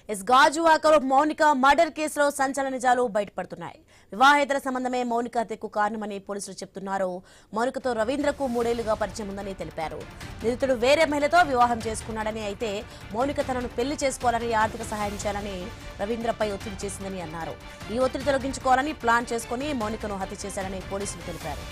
గాజువాకలో మౌనిక మర్డర్ కేసులో సంచలన నిజాలు బయటపడుతున్నాయి. వివాహేతర సంబంధమే మౌనిక హత్యకు కారణమని పోలీసులు చెబుతున్నారు. మౌనికతో రవీంద్రకు 3 ఏళ్లుగా పరిచయం ఉందని తెలిపారు. నిందితుడు వేరే మహిళతో వివాహం చేసుకున్నాడని, అయితే మౌనిక తనను పెళ్లి చేసుకోవాలని, ఆర్థిక సహాయం చేయాలని రవీంద్రపై ఒత్తిడి చేసిందని అన్నారు. ఈ ఒత్తిడి తొలగించుకోవాలని ప్లాన్ చేసుకుని మౌనికను హత్య చేశారని పోలీసులు తెలిపారు.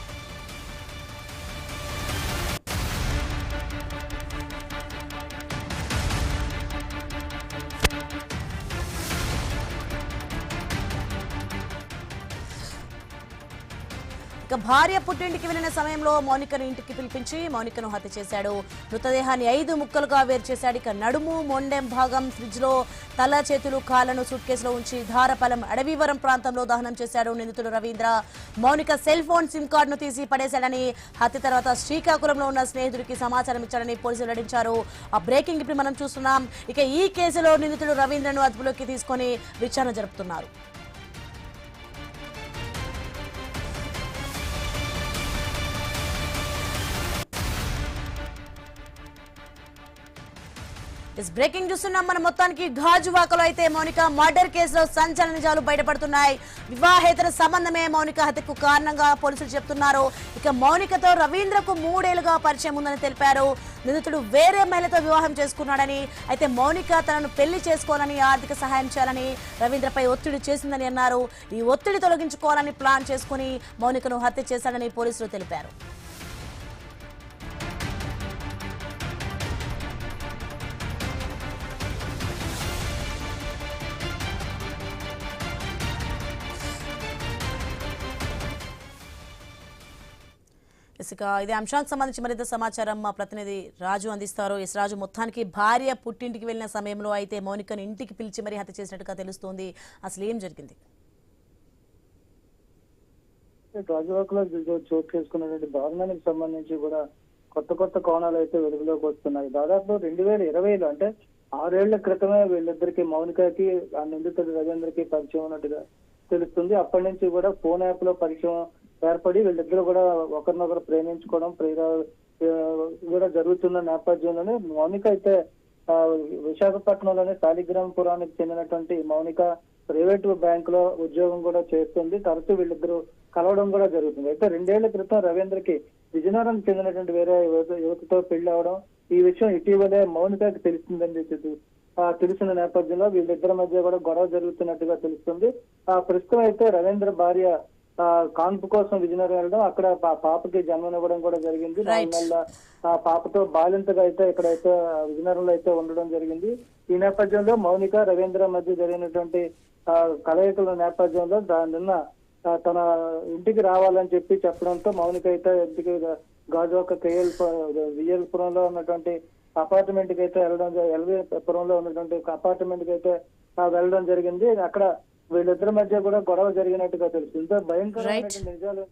భార్య పుట్టింటికి వెళ్లిన సమయంలో మౌనికను ఇంటికి పిలిపించి మౌనికను హత్య చేశాడు. మృతదేహాన్ని 5 ముక్కలుగా వేరు చేశాడు. నడుము, మొండెం భాగం ఫ్రిడ్జ్ లో, తల, చేతులు, కాళ్లను సూట్ కేసులో ఉంచి ధారపాలెం అడవివరం ప్రాంతంలో దహనం చేశాడు నిందితుడు Ravindra. Mounika cell phone SIM కార్డును తీసి పడేశాడని, హత్య తర్వాత శ్రీకాకుళంలో ఉన్న స్నేహితుడికి సమాచారం ఇచ్చాడని పోలీసులు వెల్లడించారు. ఆ బ్రేకింగ్ ఇప్పుడు మనం చూస్తున్నాం. ఈ కేసులో నిందితుడు రవీంద్రను అదుపులోకి తీసుకుని విచారణ జరుపుతున్నారు. బ్రేకింగ్ చూస్తున్నాం మనం. మొత్తానికి గాజువాకలో అయితే మౌనిక మర్డర్ కేసులో సంచలన నిజాలు బయటపడుతున్నాయి. వివాహేతర సంబంధమే మౌనిక హత్యకు కారణంగా పోలీసులు చెప్తున్నారు. మౌనికతో రవీంద్రకు 3 ఏళ్లుగా పరిచయం ఉందని తెలిపారు. నిందితుడు వేరే మహిళతో వివాహం చేసుకున్నాడని, అయితే మౌనిక తనను పెళ్లి చేసుకోవాలని, ఆర్థిక సహాయం చేయాలని రవీంద్రపై ఒత్తిడి చేసిందని అన్నారు. ఈ ఒత్తిడి తొలగించుకోవాలని ప్లాన్ చేసుకుని మౌనికను హత్య చేశాడని పోలీసులు తెలిపారు. ఇదే అంశానికి సంబంధించి మరింత సమాచారం మా ప్రతినిధి రాజు అందిస్తారు. రాజు, మొత్తానికి భార్య పుట్టింటికి వెళ్లిన సమయంలో అయితే మౌనికను ఇంటికి పిలిచి మరీ హత్య చేసినట్టుగా తెలుస్తోంది. అసలు ఏం జరిగింది? గాజువాకలో చోటు చేసుకున్నటువంటి దారుణానికి సంబంధించి కూడా కొత్త కోణాలు అయితే వెలుగులోకి వస్తున్నాయి. దాదాపు 2020లో అంటే 6 ఏళ్ల క్రితమే వీళ్ళిద్దరికి, మౌనికకి ఆ నిందితుడు రవీంద్రకి పరిచయం ఉన్నట్టుగా తెలుస్తుంది. అప్పటి నుంచి కూడా ఫోన్ యాప్ లో పరిచయం ఏర్పడి వీళ్ళిద్దరూ కూడా ఒకరినొకరు ప్రేమించుకోవడం కూడా జరుగుతున్న నేపథ్యంలోనే మౌనిక అయితే విశాఖపట్నంలోని శాలిగ్రామపురానికి చెందినటువంటి మౌనిక ప్రైవేటు బ్యాంక్ లో ఉద్యోగం కూడా చేస్తుంది. తరచూ వీళ్ళిద్దరూ కలవడం కూడా జరుగుతుంది. అయితే 2 ఏళ్ల క్రితం రవీంద్రకి విజయనగరం చెందినటువంటి వేరే యువతితో పెళ్లి అవడం, ఈ విషయం ఇటీవలే మౌనికకి తెలిసిందని తెలిసిన నేపథ్యంలో వీళ్ళిద్దరి మధ్య కూడా గొడవ జరుగుతున్నట్టుగా తెలుస్తుంది. ప్రస్తుతం అయితే రవీంద్ర భార్య కాన్పు కోసం విజయనగరం వెళ్ళడం, అక్కడ పాపకి జన్మనివ్వడం కూడా జరిగింది. 4 నెలల పాపతో బాలింతగా అయితే ఇక్కడైతే విజయనగరంలో అయితే ఉండడం జరిగింది. ఈ నేపథ్యంలో మౌనిక రవీంద్ర మధ్య జరిగినటువంటి కలయికల నేపథ్యంలో నిన్న తన ఇంటికి రావాలని చెప్పడంతో మౌనిక అయితే ఇంటికి గాజువాక విఎల్పురంలో ఉన్నటువంటి అపార్ట్మెంట్ కి అయితే ఎల్వీపురంలో ఉన్నటువంటి అపార్ట్మెంట్ కి అయితే వెళ్ళడం జరిగింది. అక్కడ వీళ్ళిద్దరి మధ్య కూడా గొడవ జరిగినట్టుగా తెలుసు. ఇంత భయంకరమైన నిజాలు